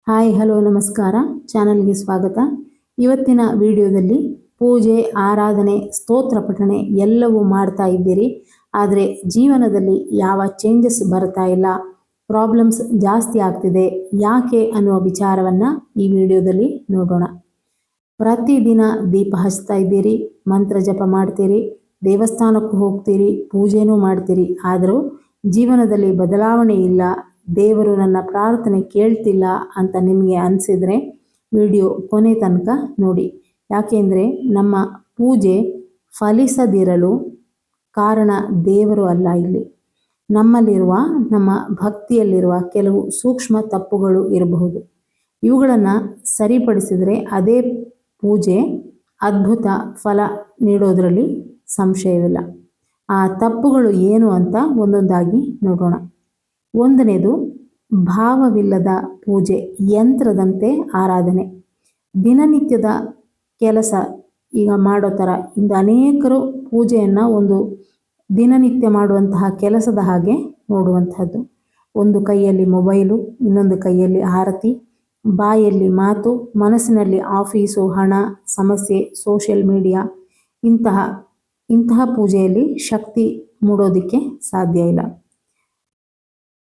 Hi hello ನಮಸ್ಕಾರ, ಚಾನಲ್ಗೆ ಸ್ವಾಗತ. ಇವತ್ತಿನ ವಿಡಿಯೋದಲ್ಲಿ ಪೂಜೆ, ಆರಾಧನೆ, ಸ್ತೋತ್ರ ಪಠಣೆ ಎಲ್ಲವೂ ಮಾಡ್ತಾ ಇದ್ದೀರಿ. ಆದರೆ ಜೀವನದಲ್ಲಿ ಯಾವ ಚೇಂಜಸ್ ಬರ್ತಾ ಇಲ್ಲ, ಪ್ರಾಬ್ಲಮ್ಸ್ ಜಾಸ್ತಿ ಆಗ್ತಿದೆ. ಯಾಕೆ ಅನ್ನುವ ವಿಚಾರವನ್ನು ಈ ವಿಡಿಯೋದಲ್ಲಿ ನೋಡೋಣ. ಪ್ರತಿದಿನ ದೀಪ ಹಚ್ತಾ ಇದ್ದೀರಿ, ಮಂತ್ರ ಜಪ ಮಾಡ್ತೀರಿ, ದೇವಸ್ಥಾನಕ್ಕೂ ಹೋಗ್ತೀರಿ, ಪೂಜೆನೂ ಮಾಡ್ತೀರಿ. ಆದರೂ ಜೀವನದಲ್ಲಿ ಬದಲಾವಣೆ ಇಲ್ಲ, ದೇವರು ನನ್ನ ಪ್ರಾರ್ಥನೆ ಕೇಳ್ತಿಲ್ಲ ಅಂತ ನಿಮಗೆ ಅನಿಸಿದರೆ ವಿಡಿಯೋ ಕೊನೆ ತನಕ ನೋಡಿ. ಯಾಕೆಂದರೆ ನಮ್ಮ ಪೂಜೆ ಫಲಿಸದಿರಲು ಕಾರಣ ದೇವರು ಅಲ್ಲ, ಇಲ್ಲಿ ನಮ್ಮಲ್ಲಿರುವ, ನಮ್ಮ ಭಕ್ತಿಯಲ್ಲಿರುವ ಕೆಲವು ಸೂಕ್ಷ್ಮ ತಪ್ಪುಗಳು ಇರಬಹುದು. ಇವುಗಳನ್ನು ಸರಿಪಡಿಸಿದರೆ ಅದೇ ಪೂಜೆ ಅದ್ಭುತ ಫಲ ನೀಡೋದರಲ್ಲಿ ಸಂಶಯವಿಲ್ಲ. ಆ ತಪ್ಪುಗಳು ಏನು ಅಂತ ಒಂದೊಂದಾಗಿ ನೋಡೋಣ. ಒಂದನೇದು, ಭಾವವಿಲ್ಲದ ಪೂಜೆ, ಯಂತ್ರದಂತೆ ಆರಾಧನೆ. ದಿನನಿತ್ಯದ ಕೆಲಸ ಈಗ ಮಾಡೋ ಥರ ಇಂದು ಅನೇಕರು ಪೂಜೆಯನ್ನು ಒಂದು ದಿನನಿತ್ಯ ಮಾಡುವಂತಹ ಕೆಲಸದ ಹಾಗೆ ನೋಡುವಂಥದ್ದು. ಒಂದು ಕೈಯಲ್ಲಿ ಮೊಬೈಲು, ಇನ್ನೊಂದು ಕೈಯಲ್ಲಿ ಆರತಿ, ಬಾಯಲ್ಲಿ ಮಾತು, ಮನಸ್ಸಿನಲ್ಲಿ ಆಫೀಸು, ಹಣ, ಸಮಸ್ಯೆ, ಸೋಷಿಯಲ್ ಮೀಡಿಯಾ. ಇಂತಹ ಪೂಜೆಯಲ್ಲಿ ಶಕ್ತಿ ಮೂಡೋದಕ್ಕೆ ಸಾಧ್ಯ ಇಲ್ಲ.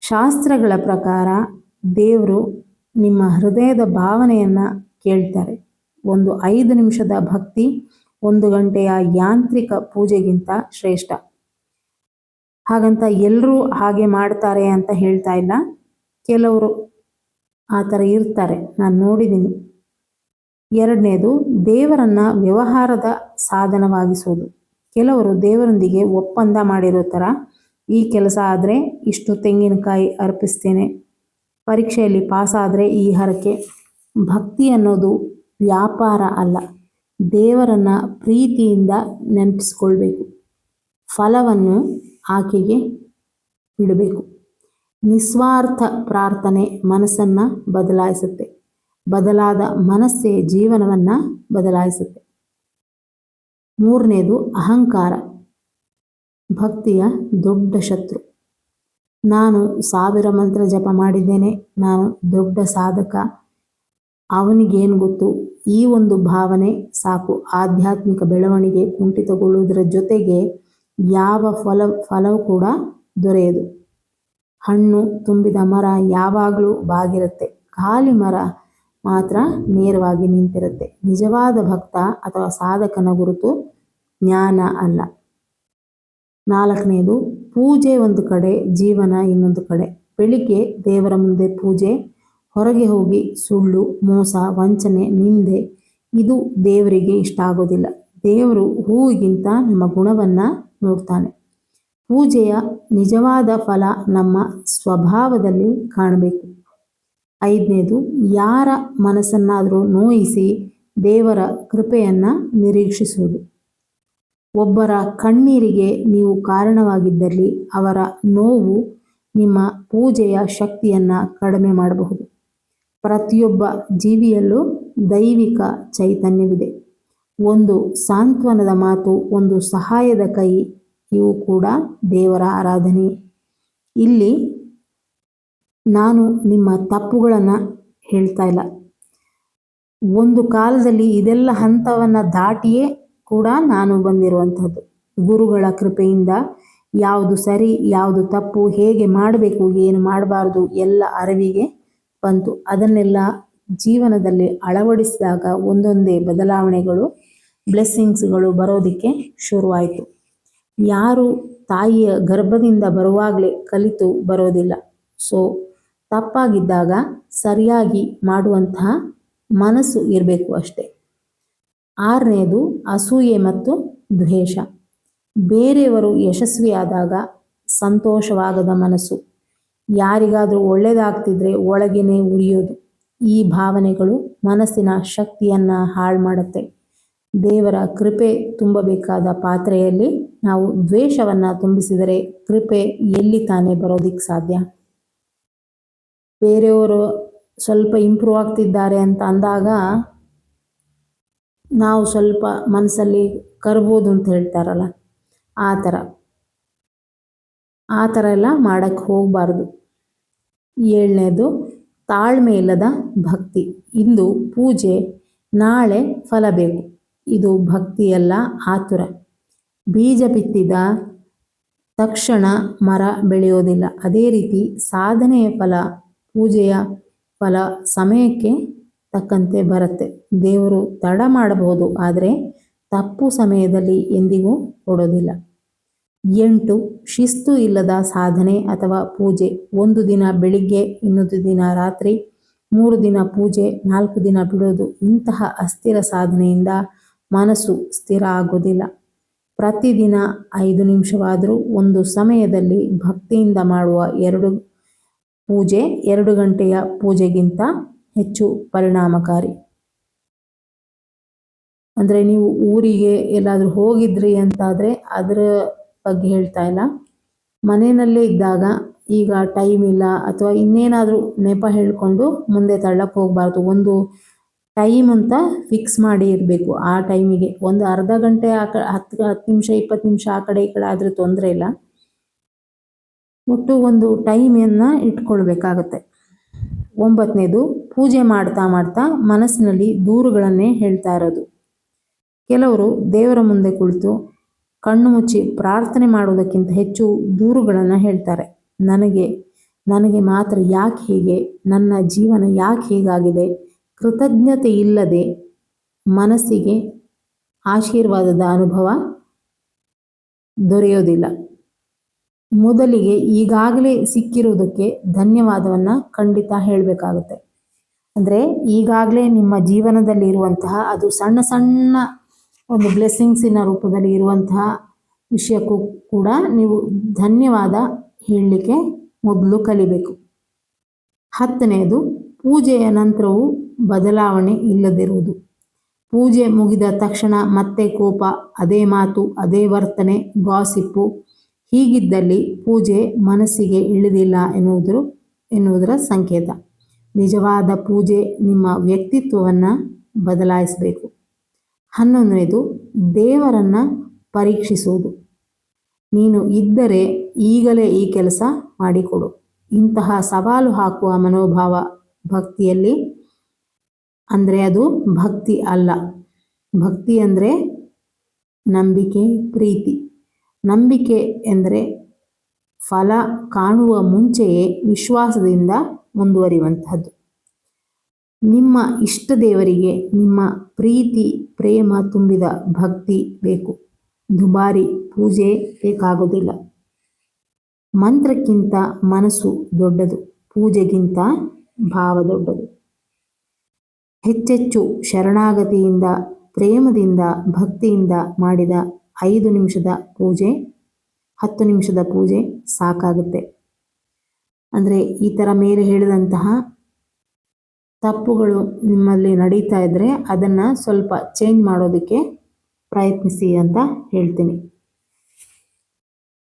ಶಾಸ್ತ್ರಗಳ ಪ್ರಕಾರ ದೇವರು ನಿಮ್ಮ ಹೃದಯದ ಭಾವನೆಯನ್ನು ಕೇಳ್ತಾರೆ. ಒಂದು 5 ನಿಮಿಷದ ಭಕ್ತಿ 1 ಗಂಟೆಯ ಯಾಂತ್ರಿಕ ಪೂಜೆಗಿಂತ ಶ್ರೇಷ್ಠ. ಹಾಗಂತ ಎಲ್ಲರೂ ಹಾಗೆ ಮಾಡ್ತಾರೆ ಅಂತ ಹೇಳ್ತಾ ಇಲ್ಲ, ಕೆಲವರು ಆ ಥರ ಇರ್ತಾರೆ, ನಾನು ನೋಡಿದ್ದೀನಿ. ಎರಡನೇದು, ದೇವರನ್ನು ವ್ಯವಹಾರದ ಸಾಧನವಾಗಿಸೋದು. ಕೆಲವರು ದೇವರೊಂದಿಗೆ ಒಪ್ಪಂದ ಮಾಡಿರೋ ಥರ, ಈ ಕೆಲಸ ಆದರೆ ಇಷ್ಟು ತೆಂಗಿನಕಾಯಿ ಅರ್ಪಿಸ್ತೇನೆ, ಪರೀಕ್ಷೆಯಲ್ಲಿ ಪಾಸಾದರೆ ಈ ಹರಕೆ. ಭಕ್ತಿ ಅನ್ನೋದು ವ್ಯಾಪಾರ ಅಲ್ಲ, ದೇವರನ್ನು ಪ್ರೀತಿಯಿಂದ ನೆನಪಿಸ್ಕೊಳ್ಬೇಕು, ಫಲವನ್ನು ಆಕೆಗೆ ಬಿಡಬೇಕು. ನಿಸ್ವಾರ್ಥ ಪ್ರಾರ್ಥನೆ ಮನಸ್ಸನ್ನು ಬದಲಾಯಿಸುತ್ತೆ, ಬದಲಾದ ಮನಸ್ಸೇ ಜೀವನವನ್ನು ಬದಲಾಯಿಸುತ್ತೆ. ಮೂರನೇದು, ಅಹಂಕಾರ ಭಕ್ತಿಯ ದೊಡ್ಡ ಶತ್ರು. ನಾನು 1000 ಮಂತ್ರ ಜಪ ಮಾಡಿದ್ದೇನೆ, ನಾನು ದೊಡ್ಡ ಸಾಧಕ, ಅವನಿಗೇನು ಗೊತ್ತು, ಈ ಒಂದು ಭಾವನೆ ಸಾಕು ಆಧ್ಯಾತ್ಮಿಕ ಬೆಳವಣಿಗೆ ಕುಂಠಿತಗೊಳ್ಳುವುದರ ಜೊತೆಗೆ ಯಾವ ಫಲವೂ ಕೂಡ ದೊರೆಯದು. ಹಣ್ಣು ತುಂಬಿದ ಮರ ಯಾವಾಗಲೂ ಬಾಗಿರುತ್ತೆ, ಖಾಲಿ ಮರ ಮಾತ್ರ ನೇರವಾಗಿ ನಿಂತಿರುತ್ತೆ. ನಿಜವಾದ ಭಕ್ತ ಅಥವಾ ಸಾಧಕನ ಗುರುತು ಜ್ಞಾನ ಅಲ್ಲ. ನಾಲ್ಕನೇದು, ಪೂಜೆ ಒಂದು ಕಡೆ, ಜೀವನ ಇನ್ನೊಂದು ಕಡೆ. ಬೆಳಿಗ್ಗೆ ದೇವರ ಮುಂದೆ ಪೂಜೆ, ಹೊರಗೆ ಹೋಗಿ ಸುಳ್ಳು, ಮೋಸ, ವಂಚನೆ, ನಿಂದೆ, ಇದು ದೇವರಿಗೆ ಇಷ್ಟ ಆಗೋದಿಲ್ಲ. ದೇವರು ಹೂವಿಗಿಂತ ನಮ್ಮ ಗುಣವನ್ನು ನೋಡ್ತಾನೆ. ಪೂಜೆಯ ನಿಜವಾದ ಫಲ ನಮ್ಮ ಸ್ವಭಾವದಲ್ಲಿ ಕಾಣಬೇಕು. ಐದನೇದು, ಯಾರ ಮನಸ್ಸನ್ನಾದರೂ ನೋಯಿಸಿ ದೇವರ ಕೃಪೆಯನ್ನು ನಿರೀಕ್ಷಿಸುವುದು. ಒಬ್ಬರ ಕಣ್ಣೀರಿಗೆ ನೀವು ಕಾರಣವಾಗಿದ್ದಲ್ಲಿ ಅವರ ನೋವು ನಿಮ್ಮ ಪೂಜೆಯ ಶಕ್ತಿಯನ್ನು ಕಡಿಮೆ ಮಾಡಬಹುದು. ಪ್ರತಿಯೊಬ್ಬ ಜೀವಿಯಲ್ಲೂ ದೈವಿಕ ಚೈತನ್ಯವಿದೆ. ಒಂದು ಸಾಂತ್ವನದ ಮಾತು, ಒಂದು ಸಹಾಯದ ಕೈ, ಇವು ಕೂಡ ದೇವರ ಆರಾಧನೆ. ಇಲ್ಲಿ ನಾನು ನಿಮ್ಮ ತಪ್ಪುಗಳನ್ನು ಹೇಳ್ತಾ ಇಲ್ಲ. ಒಂದು ಕಾಲದಲ್ಲಿ ಇದೆಲ್ಲ ಹಂತವನ್ನು ದಾಟಿಯೇ ಕೂಡ ನಾನು ಬಂದಿರುವಂಥದ್ದು. ಗುರುಗಳ ಕೃಪೆಯಿಂದ ಯಾವುದು ಸರಿ, ಯಾವುದು ತಪ್ಪು, ಹೇಗೆ ಮಾಡಬೇಕು, ಏನು ಮಾಡಬಾರ್ದು ಎಲ್ಲ ಅರಿವಿಗೆ ಬಂತು. ಅದನ್ನೆಲ್ಲ ಜೀವನದಲ್ಲಿ ಅಳವಡಿಸಿದಾಗ ಒಂದೊಂದೇ ಬದಲಾವಣೆಗಳು, ಬ್ಲೆಸ್ಸಿಂಗ್ಸ್ಗಳು ಬರೋದಕ್ಕೆ ಶುರುವಾಯಿತು. ಯಾರು ತಾಯಿಯ ಗರ್ಭದಿಂದ ಬರುವಾಗಲೇ ಕಲಿತು ಬರೋದಿಲ್ಲ. ಸೊ ತಪ್ಪಾಗಿದ್ದಾಗ ಸರಿಯಾಗಿ ಮಾಡುವಂತಹ ಮನಸ್ಸು ಇರಬೇಕು ಅಷ್ಟೆ. ಆರನೇದು, ಅಸೂಯೆ ಮತ್ತು ದ್ವೇಷ. ಬೇರೆಯವರು ಯಶಸ್ವಿಯಾದಾಗ ಸಂತೋಷವಾಗದ ಮನಸ್ಸು, ಯಾರಿಗಾದರೂ ಒಳ್ಳೆಯದಾಗ್ತಿದ್ರೆ ಒಳಗೇನೆ ಉರಿಯೋದು. ಈ ಭಾವನೆಗಳು ಮನಸ್ಸಿನ ಶಕ್ತಿಯನ್ನು ಹಾಳು ಮಾಡುತ್ತೆ. ದೇವರ ಕೃಪೆ ತುಂಬಬೇಕಾದ ಪಾತ್ರೆಯಲ್ಲಿ ನಾವು ದ್ವೇಷವನ್ನು ತುಂಬಿಸಿದರೆ ಕೃಪೆ ಎಲ್ಲಿ ತಾನೇ ಬರೋದಿಕ್ಕೆ ಸಾಧ್ಯ? ಬೇರೆಯವರು ಸ್ವಲ್ಪ ಇಂಪ್ರೂವ್ ಆಗ್ತಿದ್ದಾರೆ ಅಂತ ಅಂದಾಗ ನಾವು ಸ್ವಲ್ಪ ಮನಸ್ಸಲ್ಲಿ ಕರ್ಬೋದು ಅಂತ ಹೇಳ್ತಾರಲ್ಲ, ಆ ಥರ ಎಲ್ಲ ಮಾಡೋಕ್ಕೆ ಹೋಗಬಾರ್ದು. ಏಳನೇದು, ತಾಳ್ಮೆ ಇಲ್ಲದ ಭಕ್ತಿ. ಇಂದು ಪೂಜೆ, ನಾಳೆ ಫಲ ಬೇಕು. ಇದು ಭಕ್ತಿಯಲ್ಲ, ಆತುರ. ಬೀಜ ಬಿತ್ತಿದ ತಕ್ಷಣ ಮರ ಬೆಳೆಯೋದಿಲ್ಲ. ಅದೇ ರೀತಿ ಸಾಧನೆಯ ಫಲ, ಪೂಜೆಯ ಫಲ ಸಮಯಕ್ಕೆ ತಕ್ಕಂತೆ ಬರುತ್ತೆ. ದೇವರು ತಡ ಮಾಡಬಹುದು, ಆದರೆ ತಪ್ಪು ಸಮಯದಲ್ಲಿ ಎಂದಿಗೂ ಕೊಡೋದಿಲ್ಲ. 8. ಶಿಸ್ತು ಇಲ್ಲದ ಸಾಧನೆ ಅಥವಾ ಪೂಜೆ. ಒಂದು ದಿನ ಬೆಳಿಗ್ಗೆ, ಇನ್ನೊಂದು ದಿನ ರಾತ್ರಿ, 3 ದಿನ ಪೂಜೆ, 4 ದಿನ ಬಿಡೋದು. ಇಂತಹ ಅಸ್ಥಿರ ಸಾಧನೆಯಿಂದ ಮನಸ್ಸು ಸ್ಥಿರ ಆಗೋದಿಲ್ಲ. ಪ್ರತಿದಿನ 5 ನಿಮಿಷವಾದರೂ ಒಂದು ಸಮಯದಲ್ಲಿ ಭಕ್ತಿಯಿಂದ ಮಾಡುವ 2 ಗಂಟೆಯ ಪೂಜೆಗಿಂತ ಹೆಚ್ಚು ಪರಿಣಾಮಕಾರಿ. ಅಂದರೆ ನೀವು ಊರಿಗೆ ಎಲ್ಲಾದರೂ ಹೋಗಿದ್ರಿ ಅಂತಾದರೆ ಅದರ ಬಗ್ಗೆ ಹೇಳ್ತಾ ಇಲ್ಲ. ಮನೆಯಲ್ಲೇ ಇದ್ದಾಗ ಈಗ ಟೈಮ್ ಇಲ್ಲ ಅಥವಾ ಇನ್ನೇನಾದರೂ ನೆಪ ಹೇಳಿಕೊಂಡು ಮುಂದೆ ತಳ್ಳಕ್ಕೆ ಹೋಗಬಾರ್ದು. ಒಂದು ಟೈಮ್ ಅಂತ ಫಿಕ್ಸ್ ಮಾಡಿ ಇರಬೇಕು. ಆ ಟೈಮಿಗೆ ಒಂದು ಅರ್ಧ ಗಂಟೆ 10 ನಿಮಿಷ 20 ನಿಮಿಷ ಆ ಕಡೆ ಈ ಕಡೆ ಆದರೆ ತೊಂದರೆ ಇಲ್ಲ. ಒಟ್ಟು ಒಂದು ಟೈಮನ್ನು ಇಟ್ಕೊಳ್ಬೇಕಾಗತ್ತೆ. 9ನೇದು, ಪೂಜೆ ಮಾಡ್ತಾ ಮಾಡ್ತಾ ಮನಸ್ಸಿನಲ್ಲಿ ದೂರುಗಳನ್ನೇ ಹೇಳ್ತಾ ಇರೋದು. ಕೆಲವರು ದೇವರ ಮುಂದೆ ಕುಳಿತು ಕಣ್ಣು ಮುಚ್ಚಿ ಪ್ರಾರ್ಥನೆ ಮಾಡೋದಕ್ಕಿಂತ ಹೆಚ್ಚು ದೂರುಗಳನ್ನು ಹೇಳ್ತಾರೆ. ನನಗೆ ಮಾತ್ರ ಯಾಕೆ ಹೀಗೆ, ನನ್ನ ಜೀವನ ಯಾಕೆ ಹೀಗಾಗಿದೆ. ಕೃತಜ್ಞತೆ ಇಲ್ಲದೆ ಮನಸ್ಸಿಗೆ ಆಶೀರ್ವಾದದ ಅನುಭವ ದೊರೆಯೋದಿಲ್ಲ. ಮೊದಲಿಗೆ ಈಗಾಗಲೇ ಸಿಕ್ಕಿರುವುದಕ್ಕೆ ಧನ್ಯವಾದವನ್ನು ಖಂಡಿತ ಹೇಳಬೇಕಾಗುತ್ತೆ. ಅಂದರೆ ಈಗಾಗಲೇ ನಿಮ್ಮ ಜೀವನದಲ್ಲಿ ಇರುವಂತಹ ಅದು ಸಣ್ಣ ಸಣ್ಣ ಒಂದು ಬ್ಲೆಸ್ಸಿಂಗ್ಸಿನ ರೂಪದಲ್ಲಿ ಇರುವಂತಹ ವಿಷಯಕ್ಕೂ ಕೂಡ ನೀವು ಧನ್ಯವಾದ ಹೇಳಲಿಕ್ಕೆ ಮೊದಲು ಕಲಿಬೇಕು. 10ನೇದು, ಪೂಜೆಯ ನಂತರವೂ ಬದಲಾವಣೆ ಇಲ್ಲದಿರುವುದು. ಪೂಜೆ ಮುಗಿದ ತಕ್ಷಣ ಮತ್ತೆ ಕೋಪ, ಅದೇ ಮಾತು, ಅದೇ ವರ್ತನೆ, ಗಾಸಿಪ್ಪು. ಹೀಗಿದ್ದಲ್ಲಿ ಪೂಜೆ ಮನಸ್ಸಿಗೆ ಇಳಿದಿಲ್ಲ ಎನ್ನುವುದರ ಸಂಕೇತ. ನಿಜವಾದ ಪೂಜೆ ನಿಮ್ಮ ವ್ಯಕ್ತಿತ್ವವನ್ನು ಬದಲಾಯಿಸಬೇಕು. 11ನೇದು, ದೇವರನ್ನು ಪರೀಕ್ಷಿಸುವುದು. ನೀನು ಇದ್ದರೆ ಈಗಲೇ ಈ ಕೆಲಸ ಮಾಡಿಕೊಡು. ಇಂತಹ ಸವಾಲು ಹಾಕುವ ಮನೋಭಾವ ಭಕ್ತಿಯಲ್ಲಿ ಅಂದರೆ ಅದು ಭಕ್ತಿ ಅಲ್ಲ. ಭಕ್ತಿ ಅಂದರೆ ನಂಬಿಕೆ, ಪ್ರೀತಿ. ನಂಬಿಕೆ ಎಂದರೆ ಫಲ ಕಾಣುವ ಮುಂಚೆಯೇ ವಿಶ್ವಾಸದಿಂದ ಮುಂದುವರಿಯುವಂತಹದ್ದು. ನಿಮ್ಮ ಇಷ್ಟ ದೇವರಿಗೆ ನಿಮ್ಮ ಪ್ರೀತಿ ಪ್ರೇಮ ತುಂಬಿದ ಭಕ್ತಿ ಬೇಕು. ದುಬಾರಿ ಪೂಜೆ ಬೇಕಾಗೋದಿಲ್ಲ. ಮಂತ್ರಕ್ಕಿಂತ ಮನಸ್ಸು ದೊಡ್ಡದು, ಪೂಜೆಗಿಂತ ಭಾವ ದೊಡ್ಡದು. ಹೆಚ್ಚೆಚ್ಚು ಶರಣಾಗತಿಯಿಂದ, ಪ್ರೇಮದಿಂದ, ಭಕ್ತಿಯಿಂದ ಮಾಡಿದ 5 ನಿಮಿಷದ ಪೂಜೆ, 10 ನಿಮಿಷದ ಪೂಜೆ ಸಾಕಾಗುತ್ತೆ. ಅಂದರೆ ಈ ಥರ ಮೇಲೆ ಹೇಳಿದಂತಹ ತಪ್ಪುಗಳು ನಿಮ್ಮಲ್ಲಿ ನಡೀತಾ ಇದ್ದರೆ ಅದನ್ನು ಸ್ವಲ್ಪ ಚೇಂಜ್ ಮಾಡೋದಕ್ಕೆ ಪ್ರಯತ್ನಿಸಿ ಅಂತ ಹೇಳ್ತೀನಿ.